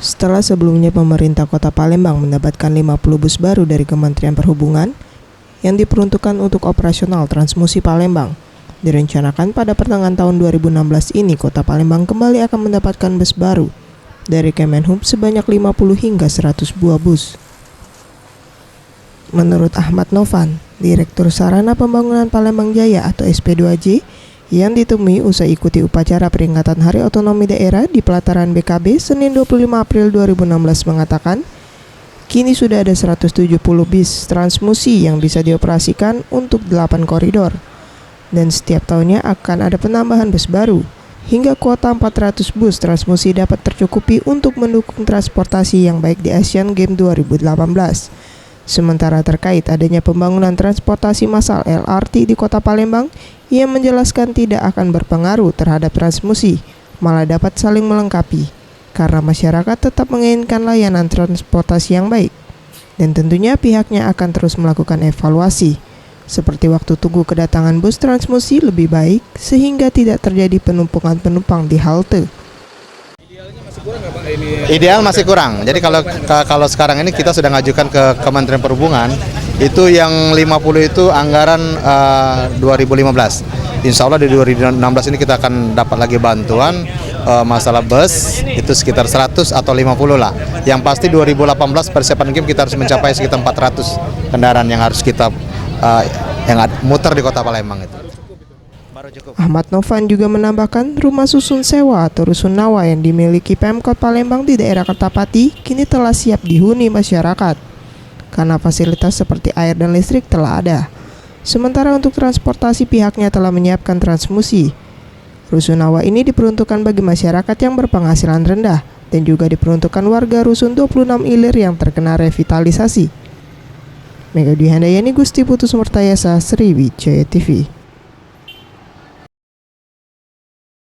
Setelah sebelumnya pemerintah Kota Palembang mendapatkan 50 bus baru dari Kementerian Perhubungan yang diperuntukkan untuk operasional Transmusi Palembang. Direncanakan pada pertengahan tahun 2016 ini Kota Palembang kembali akan mendapatkan bus baru dari Kemenhub sebanyak 50 hingga 100 buah bus. Menurut Ahmad Novan, Direktur Sarana Pembangunan Palembang Jaya atau SP2J, yang ditemui usai ikuti upacara peringatan Hari Otonomi Daerah di Pelataran BKB Senin 25 April 2016 mengatakan, kini sudah ada 170 bis Transmusi yang bisa dioperasikan untuk 8 koridor. Dan setiap tahunnya akan ada penambahan bus baru, hingga kuota 400 bus Transmusi dapat tercukupi untuk mendukung transportasi yang baik di Asian Games 2018. Sementara terkait adanya pembangunan transportasi massal LRT di Kota Palembang, ia menjelaskan tidak akan berpengaruh terhadap Transmusi, malah dapat saling melengkapi, karena masyarakat tetap menginginkan layanan transportasi yang baik. Dan tentunya pihaknya akan terus melakukan evaluasi, seperti waktu tunggu kedatangan bus Transmusi lebih baik, sehingga tidak terjadi penumpukan penumpang di halte. Ideal masih kurang. Jadi kalau sekarang ini kita sudah ngajukan ke Kementerian Perhubungan, itu yang 50 itu anggaran 2015. Insya Allah di 2016 ini kita akan dapat lagi bantuan masalah bus, itu sekitar 100 atau 50 lah. Yang pasti 2018 persiapan game kita harus mencapai sekitar 400 kendaraan yang harus kita yang muter di Kota Palembang itu. Ahmad Novan juga menambahkan rumah susun sewa atau rusunawa yang dimiliki Pemkot Palembang di daerah Kertapati kini telah siap dihuni masyarakat karena fasilitas seperti air dan listrik telah ada. Sementara untuk transportasi pihaknya telah menyiapkan Transmusi. Rusunawa ini diperuntukkan bagi masyarakat yang berpenghasilan rendah dan juga diperuntukkan warga rusun 26 ilir yang terkena revitalisasi. Mega Dwi Handayani, Gusti Putus Murtayasa, Sriwijaya TV.